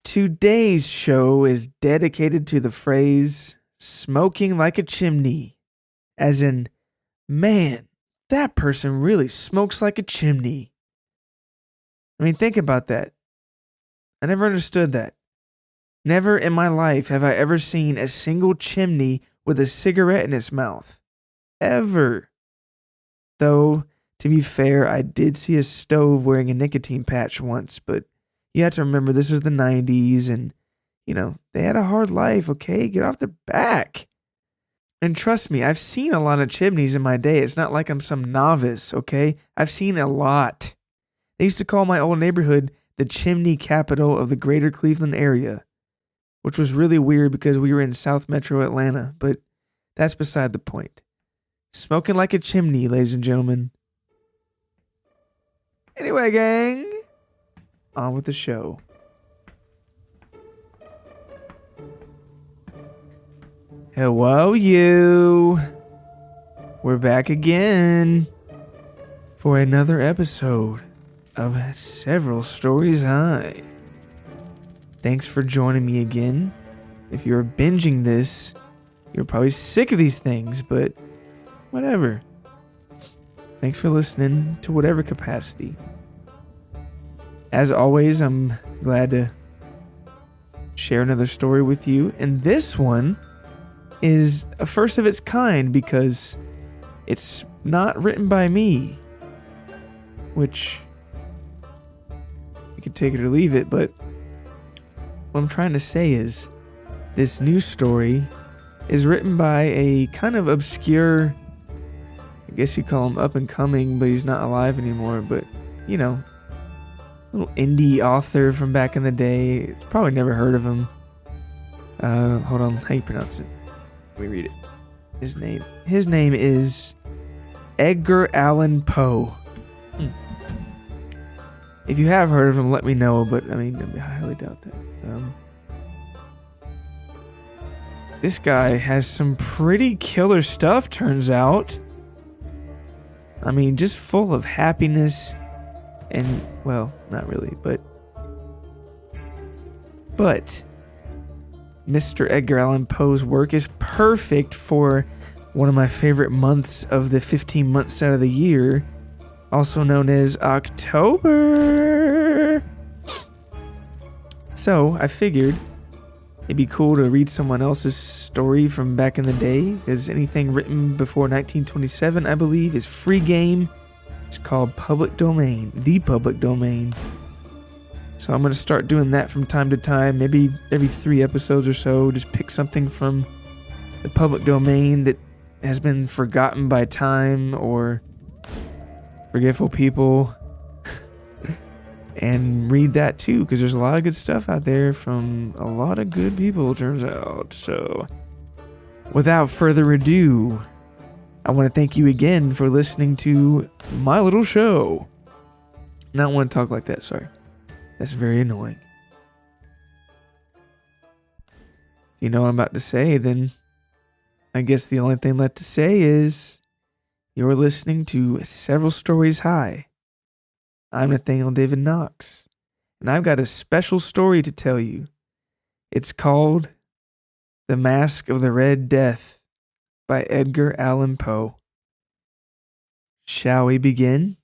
Today's show is dedicated to the phrase smoking like a chimney, as in, man, that person really smokes like a chimney. I mean, think about that. I never understood that. Never in my life have I ever seen a single chimney with a cigarette in its mouth. Ever. Though, to be fair, I did see a stove wearing a nicotine patch once, but you have to remember this was the 90s and, they had a hard life, okay? Get off their back. And trust me, I've seen a lot of chimneys in my day. It's not like I'm some novice, okay? I've seen a lot. They used to call my old neighborhood the chimney capital of the greater Cleveland area, which was really weird because we were in South Metro Atlanta, but that's beside the point. Smoking like a chimney, ladies and gentlemen. Anyway, gang, on with the show. Hello, you. We're back again for another episode of Several Stories High. Thanks for joining me again. If you're binging this, you're probably sick of these things, but whatever. Thanks for listening to whatever capacity. As always, I'm glad to share another story with you. And this one is a first of its kind because it's not written by me, which you can take it or leave it, but what I'm trying to say is this new story is written by a kind of obscure, I guess you call him up and coming, but he's not alive anymore, but little indie author from back in the day. It's probably never heard of him. Hold on, how you pronounce it? Let me read it. His name is Edgar Allan Poe. If you have heard of him, let me know, but I highly doubt that. This guy has some pretty killer stuff, turns out. Just full of happiness and, well, not really, but Mr. Edgar Allan Poe's work is perfect for one of my favorite months of the 15 months out of the year, also known as October. So I figured it'd be cool to read someone else's story from back in the day, because anything written before 1927, I believe, is free game. It's called public domain, the public domain. So I'm going to start doing that from time to time, maybe every 3 episodes or so. Just pick something from the public domain that has been forgotten by time or forgetful people and read that too, because there's a lot of good stuff out there from a lot of good people, it turns out. So without further ado, I want to thank you again for listening to my little show. And I don't want to talk like that, sorry. That's very annoying. If you know what I'm about to say, then I guess the only thing left to say is you're listening to Several Stories High. I'm Nathaniel David Knox, and I've got a special story to tell you. It's called The Masque of the Red Death by Edgar Allan Poe. Shall we begin?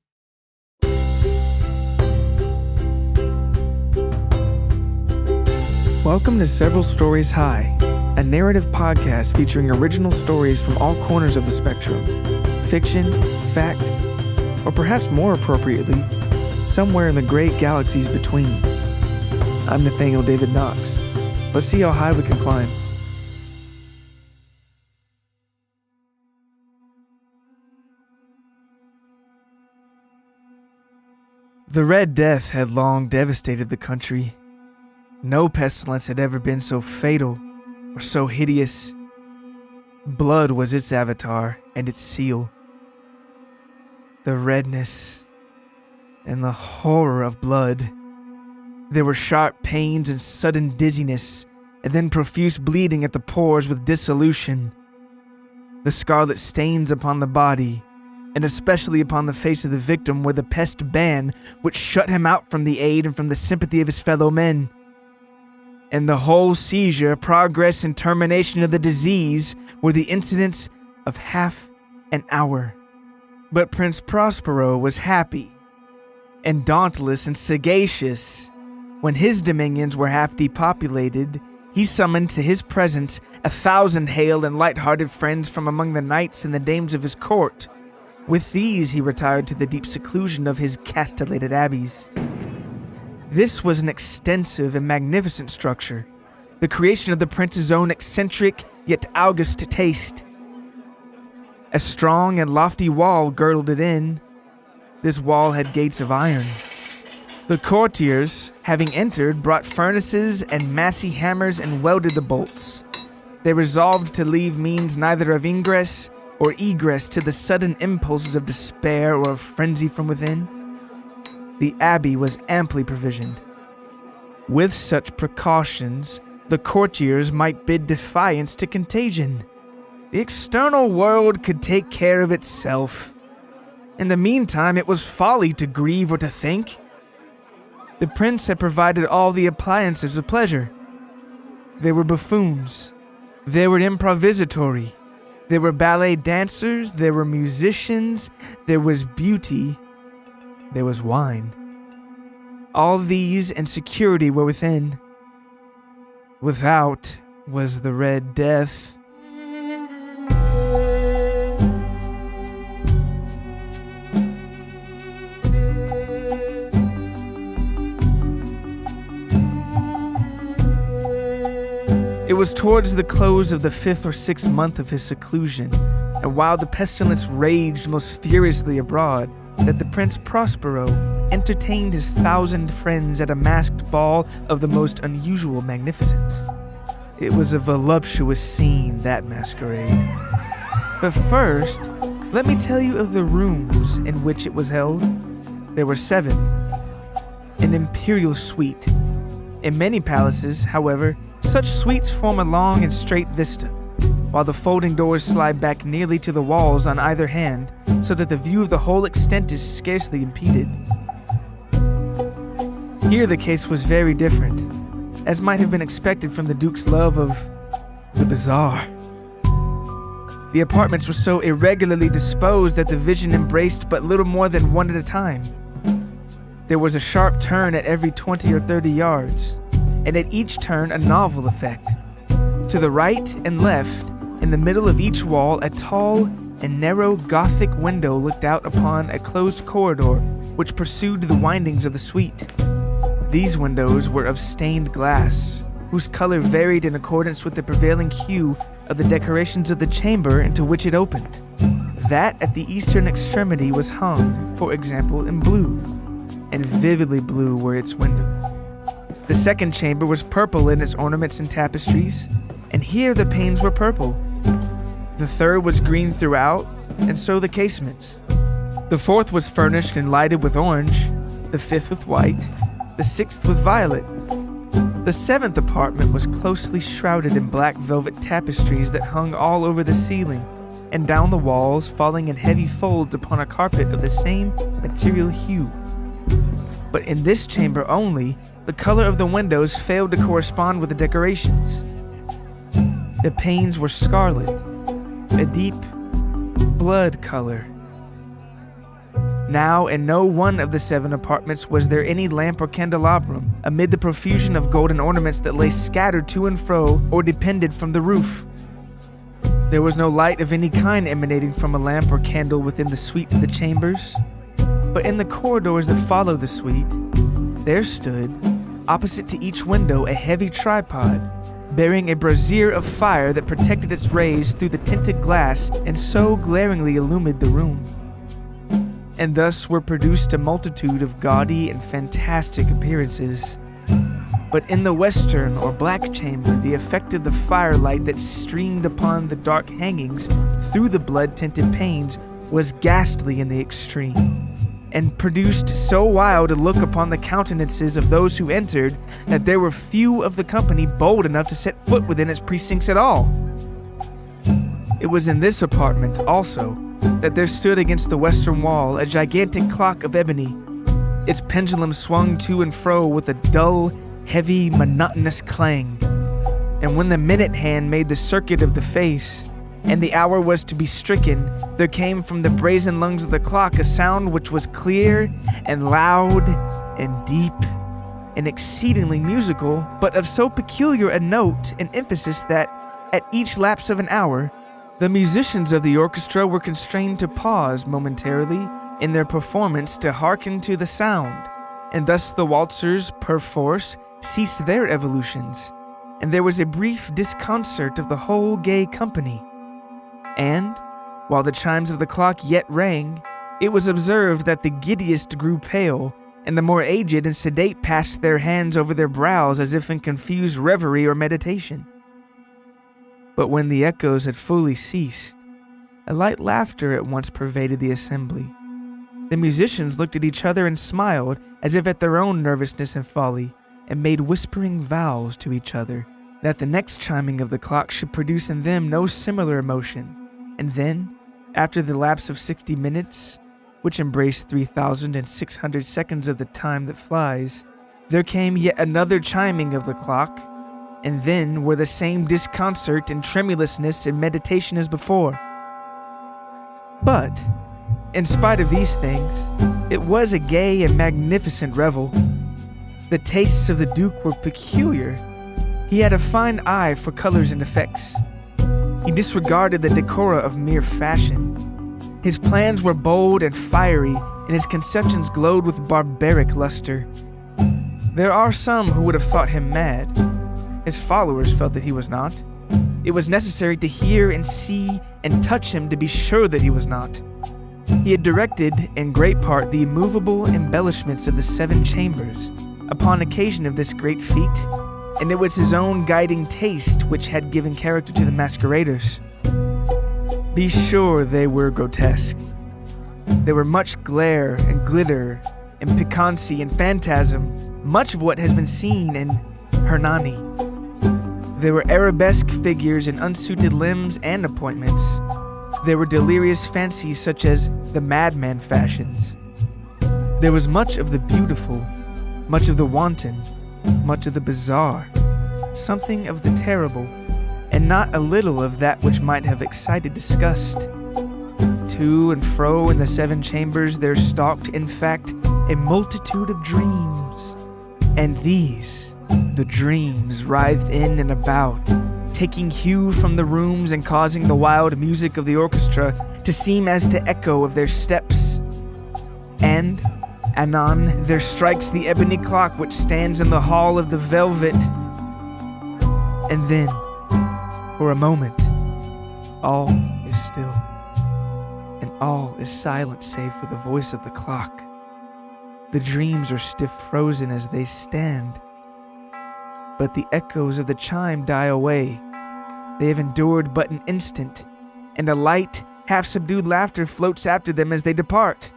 Welcome to Several Stories High, a narrative podcast featuring original stories from all corners of the spectrum. Fiction, fact, or perhaps more appropriately, somewhere in the great galaxies between. I'm Nathaniel David Knox. Let's see how high we can climb. The Red Death had long devastated the country. No pestilence had ever been so fatal or so hideous. Blood was its avatar and its seal. The redness and the horror of blood. There were sharp pains and sudden dizziness, and then profuse bleeding at the pores with dissolution. The scarlet stains upon the body, and especially upon the face of the victim, were the pest ban which shut him out from the aid and from the sympathy of his fellow men. and the whole seizure, progress, and termination of the disease were the incidents of half an hour. But Prince Prospero was happy, and dauntless and sagacious. When his dominions were half depopulated, he summoned to his presence 1,000 hale and light-hearted friends from among the knights and the dames of his court. With these he retired to the deep seclusion of his castellated abbeys. This was an extensive and magnificent structure, the creation of the prince's own eccentric yet august taste. A strong and lofty wall girdled it in. This wall had gates of iron. The courtiers, having entered, brought furnaces and massy hammers and welded the bolts. They resolved to leave means neither of ingress or egress to the sudden impulses of despair or of frenzy from within. The abbey was amply provisioned. With such precautions, the courtiers might bid defiance to contagion. The external world could take care of itself. In the meantime, it was folly to grieve or to think. The prince had provided all the appliances of pleasure. There were buffoons. There were improvisatori. There were ballet dancers. There were musicians. There was beauty. There was wine. All these and security were within. Without was the Red Death. It was towards the close of the 5th or 6th month of his seclusion, and while the pestilence raged most furiously abroad, that the Prince Prospero entertained his 1,000 friends at a masked ball of the most unusual magnificence. It was a voluptuous scene, that masquerade. But first, let me tell you of the rooms in which it was held. There were 7. An imperial suite. In many palaces, however, such suites form a long and straight vista, while the folding doors slide back nearly to the walls on either hand, so that the view of the whole extent is scarcely impeded. Here the case was very different, as might have been expected from the Duke's love of the bizarre. The apartments were so irregularly disposed that the vision embraced but little more than one at a time. There was a sharp turn at every 20 or 30 yards, and at each turn a novel effect. To the right and left, in the middle of each wall, a tall and narrow Gothic window looked out upon a closed corridor which pursued the windings of the suite. These windows were of stained glass, whose color varied in accordance with the prevailing hue of the decorations of the chamber into which it opened. That at the eastern extremity was hung, for example, in blue, and vividly blue were its windows. The second chamber was purple in its ornaments and tapestries, and here the panes were purple. The third was green throughout, and so the casements. The fourth was furnished and lighted with orange, the fifth with white, the sixth with violet. The seventh apartment was closely shrouded in black velvet tapestries that hung all over the ceiling, and down the walls, falling in heavy folds upon a carpet of the same material hue. But in this chamber only, the color of the windows failed to correspond with the decorations. The panes were scarlet, a deep blood color. Now in no one of the 7 apartments was there any lamp or candelabrum, amid the profusion of golden ornaments that lay scattered to and fro or depended from the roof. There was no light of any kind emanating from a lamp or candle within the suite of the chambers, but in the corridors that followed the suite, there stood, opposite to each window, a heavy tripod, bearing a brazier of fire that protected its rays through the tinted glass and so glaringly illumined the room. And thus were produced a multitude of gaudy and fantastic appearances. But in the western or black chamber, the effect of the firelight that streamed upon the dark hangings through the blood-tinted panes was ghastly in the extreme, and produced so wild a look upon the countenances of those who entered that there were few of the company bold enough to set foot within its precincts at all. It was in this apartment, also, that there stood against the western wall a gigantic clock of ebony. Its pendulum swung to and fro with a dull, heavy, monotonous clang. And when the minute hand made the circuit of the face, and the hour was to be stricken, there came from the brazen lungs of the clock a sound which was clear and loud and deep and exceedingly musical, but of so peculiar a note and emphasis that, at each lapse of an hour, the musicians of the orchestra were constrained to pause momentarily in their performance to hearken to the sound, and thus the waltzers, perforce, ceased their evolutions, and there was a brief disconcert of the whole gay company. And, while the chimes of the clock yet rang, it was observed that the giddiest grew pale, and the more aged and sedate passed their hands over their brows as if in confused reverie or meditation. But when the echoes had fully ceased, a light laughter at once pervaded the assembly. The musicians looked at each other and smiled as if at their own nervousness and folly, and made whispering vows to each other that the next chiming of the clock should produce in them no similar emotion. And then, after the lapse of 60 minutes, which embraced 3,600 seconds of the time that flies, there came yet another chiming of the clock, and then were the same disconcert and tremulousness and meditation as before. But, in spite of these things, it was a gay and magnificent revel. The tastes of the Duke were peculiar. He had a fine eye for colors and effects. He disregarded the decora of mere fashion. His plans were bold and fiery, and his conceptions glowed with barbaric luster. There are some who would have thought him mad. His followers felt that he was not. It was necessary to hear and see and touch him to be sure that he was not. He had directed, in great part, the immovable embellishments of the 7 chambers upon occasion of this great feat, and it was his own guiding taste which had given character to the masqueraders. Be sure they were grotesque. There were much glare and glitter and piquancy and phantasm, much of what has been seen in Hernani. There were arabesque figures and unsuited limbs and appointments. There were delirious fancies such as the madman fashions. There was much of the beautiful, much of the wanton, much of the bizarre, something of the terrible, and not a little of that which might have excited disgust. To and fro in the 7 chambers there stalked, in fact, a multitude of dreams. And these, the dreams, writhed in and about, taking hue from the rooms and causing the wild music of the orchestra to seem as to echo of their steps. And, anon, there strikes the ebony clock which stands in the hall of the velvet. And then, for a moment, all is still, and all is silent save for the voice of the clock. The dreams are stiff frozen as they stand, but the echoes of the chime die away. They have endured but an instant, and a light, half-subdued laughter floats after them as they depart.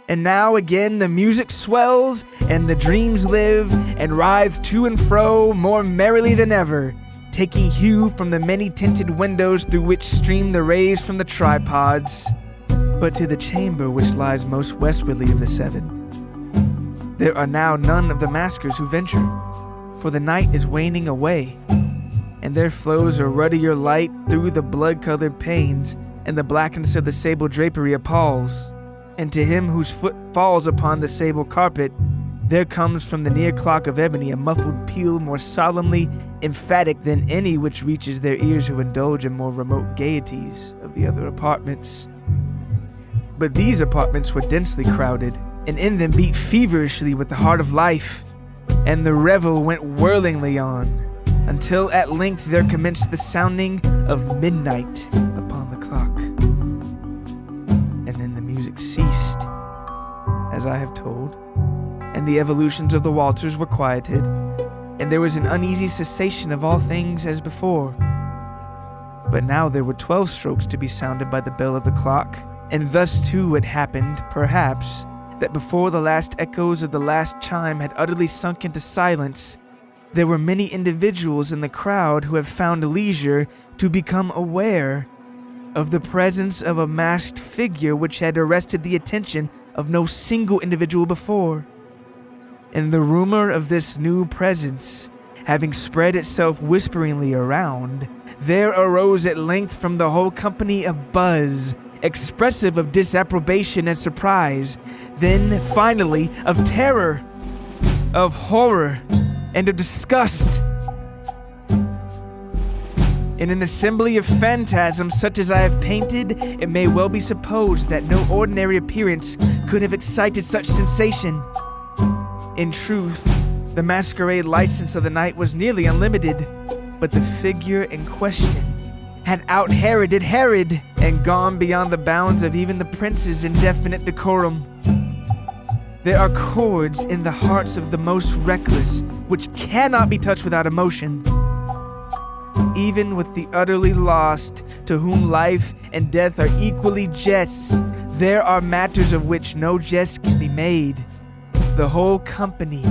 And now again the music swells, and the dreams live, and writhe to and fro more merrily than ever, taking hue from the many-tinted windows through which stream the rays from the tripods. But to the chamber which lies most westwardly of the 7, there are now none of the maskers who venture, for the night is waning away, and there flows a ruddier light through the blood-colored panes, and the blackness of the sable drapery appalls. And to him whose foot falls upon the sable carpet, there comes from the near clock of ebony a muffled peal more solemnly emphatic than any which reaches their ears who indulge in more remote gaieties of the other apartments. But these apartments were densely crowded, and in them beat feverishly with the heart of life, and the revel went whirlingly on, until at length there commenced the sounding of midnight upon the clock. And then the music ceased, as I have told, and the evolutions of the waltzers were quieted, and there was an uneasy cessation of all things as before. But now there were 12 strokes to be sounded by the bell of the clock, and thus too it happened, perhaps, that before the last echoes of the last chime had utterly sunk into silence, there were many individuals in the crowd who have found leisure to become aware of the presence of a masked figure which had arrested the attention of no single individual before. And the rumor of this new presence, having spread itself whisperingly around, there arose at length from the whole company a buzz, expressive of disapprobation and surprise, then finally of terror, of horror, and of disgust. In an assembly of phantasms such as I have painted, it may well be supposed that no ordinary appearance could have excited such sensation. In truth, the masquerade license of the night was nearly unlimited, but the figure in question had out-Heroded Herod and gone beyond the bounds of even the prince's indefinite decorum. There are chords in the hearts of the most reckless which cannot be touched without emotion. Even with the utterly lost, to whom life and death are equally jests, there are matters of which no jest can be made. The whole company,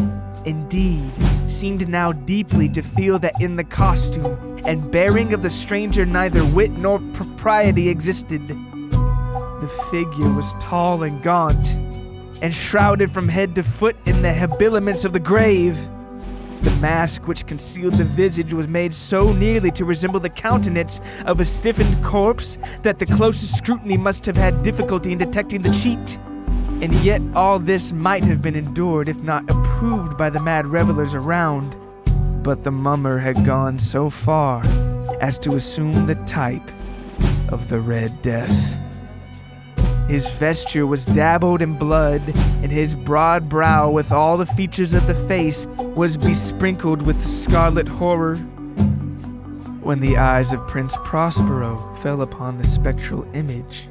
indeed, seemed now deeply to feel that in the costume and bearing of the stranger neither wit nor propriety existed. The figure was tall and gaunt, and shrouded from head to foot in the habiliments of the grave. The mask which concealed the visage was made so nearly to resemble the countenance of a stiffened corpse that the closest scrutiny must have had difficulty in detecting the cheat. And yet all this might have been endured if not approved by the mad revelers around. But the mummer had gone so far as to assume the type of the Red Death. His vesture was dabbled in blood, and his broad brow, with all the features of the face, was besprinkled with scarlet horror. When the eyes of Prince Prospero fell upon the spectral image,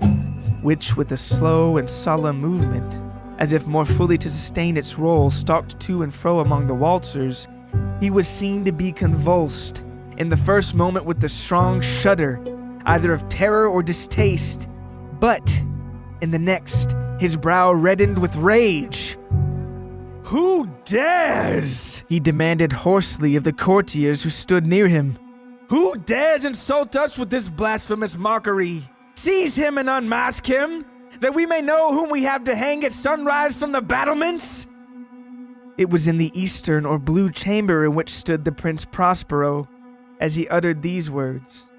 which with a slow and solemn movement, as if more fully to sustain its role, stalked to and fro among the waltzers, he was seen to be convulsed, in the first moment with a strong shudder, either of terror or distaste, but in the next, his brow reddened with rage. "Who dares?" he demanded hoarsely of the courtiers who stood near him. "Who dares insult us with this blasphemous mockery? Seize him and unmask him, that we may know whom we have to hang at sunrise from the battlements." It was in the eastern or blue chamber in which stood the Prince Prospero, as he uttered these words.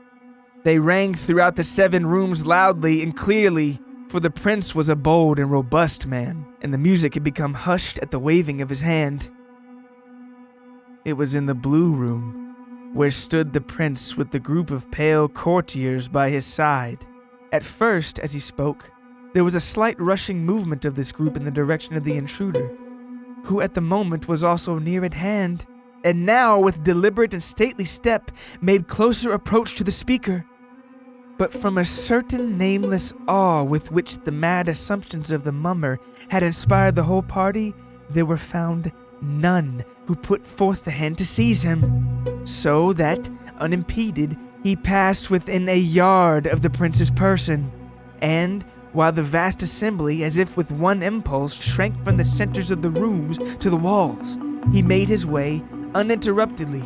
They rang throughout the 7 rooms loudly and clearly, for the prince was a bold and robust man, and the music had become hushed at the waving of his hand. It was in the blue room, where stood the prince with the group of pale courtiers by his side. At first, as he spoke, there was a slight rushing movement of this group in the direction of the intruder, who at the moment was also near at hand, and now with deliberate and stately step made closer approach to the speaker. But from a certain nameless awe with which the mad assumptions of the mummer had inspired the whole party, there were found none who put forth the hand to seize him, so that, unimpeded, he passed within a yard of the prince's person, and, while the vast assembly, as if with one impulse, shrank from the centers of the rooms to the walls, he made his way uninterruptedly,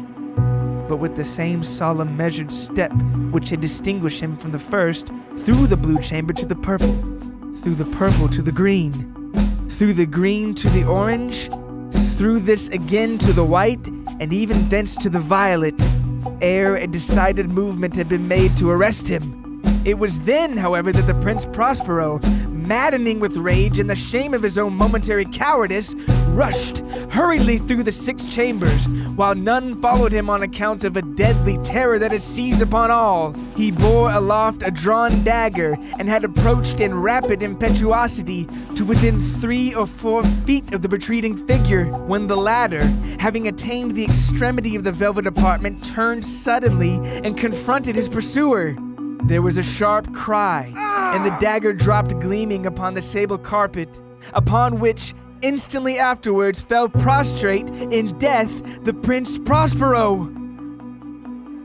but with the same solemn measured step which had distinguished him from the first, through the blue chamber to the purple, through the purple to the green, through the green to the orange, through this again to the white, and even thence to the violet, ere a decided movement had been made to arrest him. It was then, however, that the Prince Prospero, maddening with rage and the shame of his own momentary cowardice, rushed hurriedly through the 6 chambers, while none followed him on account of a deadly terror that had seized upon all. He bore aloft a drawn dagger, and had approached in rapid impetuosity to within 3 or 4 feet of the retreating figure, when the latter, having attained the extremity of the velvet apartment, turned suddenly and confronted his pursuer. There was a sharp cry, and the dagger dropped gleaming upon the sable carpet, upon which, instantly afterwards, fell prostrate in death the Prince Prospero.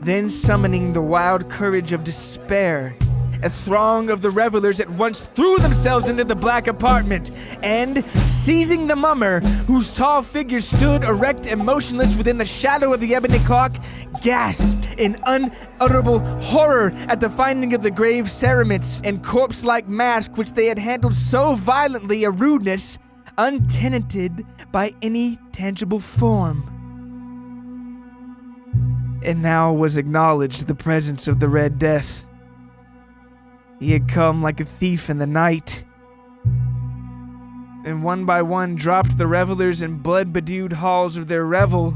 Then summoning the wild courage of despair, a throng of the revelers at once threw themselves into the black apartment, and, seizing the mummer, whose tall figure stood erect and motionless within the shadow of the ebony clock, gasped in unutterable horror at the finding of the grave cerements and corpse-like mask which they had handled so violently a rudeness, untenanted by any tangible form. And now was acknowledged the presence of the Red Death. He had come like a thief in the night, and one by one dropped the revelers in blood-bedewed halls of their revel,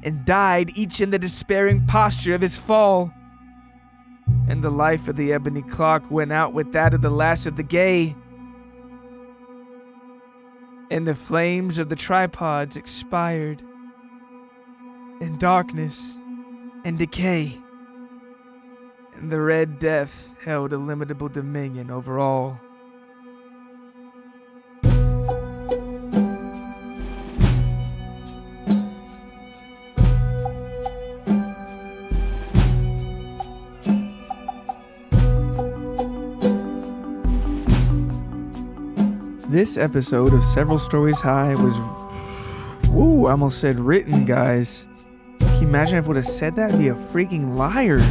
and died each in the despairing posture of his fall. And the life of the ebony clock went out with that of the last of the gay, and the flames of the tripods expired, in darkness and decay, and the Red Death held illimitable dominion over all. This episode of Several Stories High was, I almost said written, guys. Can you imagine if I would have said that? I'd be a freaking liar.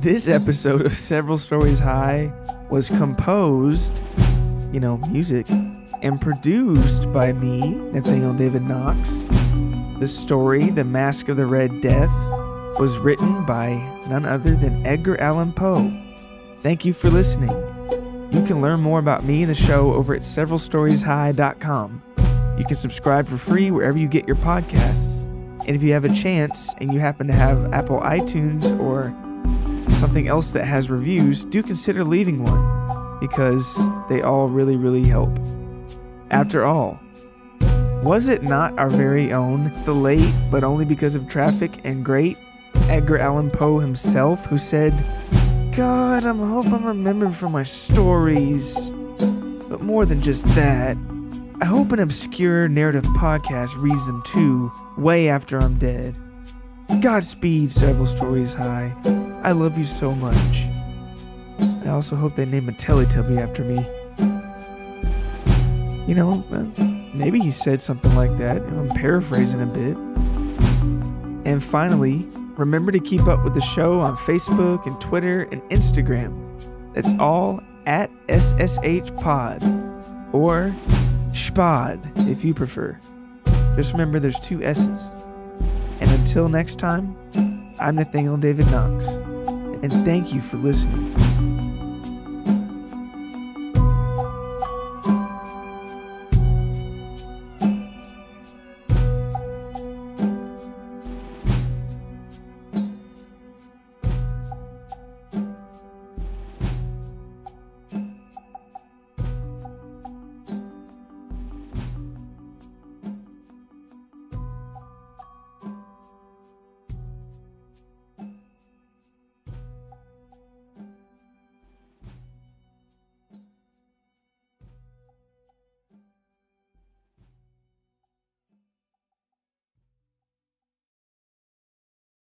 This episode of Several Stories High was composed, music, and produced by me, Nathaniel David Knox. The story, The Masque of the Red Death, was written by none other than Edgar Allan Poe. Thank you for listening. You can learn more about me and the show over at severalstorieshigh.com. You can subscribe for free wherever you get your podcasts. And if you have a chance and you happen to have Apple iTunes or something else that has reviews, do consider leaving one, because they all really, really help. After all, was it not our very own, the late, but only because of traffic and great, Edgar Allan Poe himself who said, "God, I hope I'm remembered for my stories. But more than just that, I hope an obscure narrative podcast reads them too, way after I'm dead. Godspeed, Several Stories High. I love you so much. I also hope they name a Teletubby after me." Maybe he said something like that. I'm paraphrasing a bit. And finally, remember to keep up with the show on Facebook and Twitter and Instagram. That's all at SSHpod, or Spod if you prefer. Just remember there's 2 S's. And until next time, I'm Nathaniel David Knox, and thank you for listening.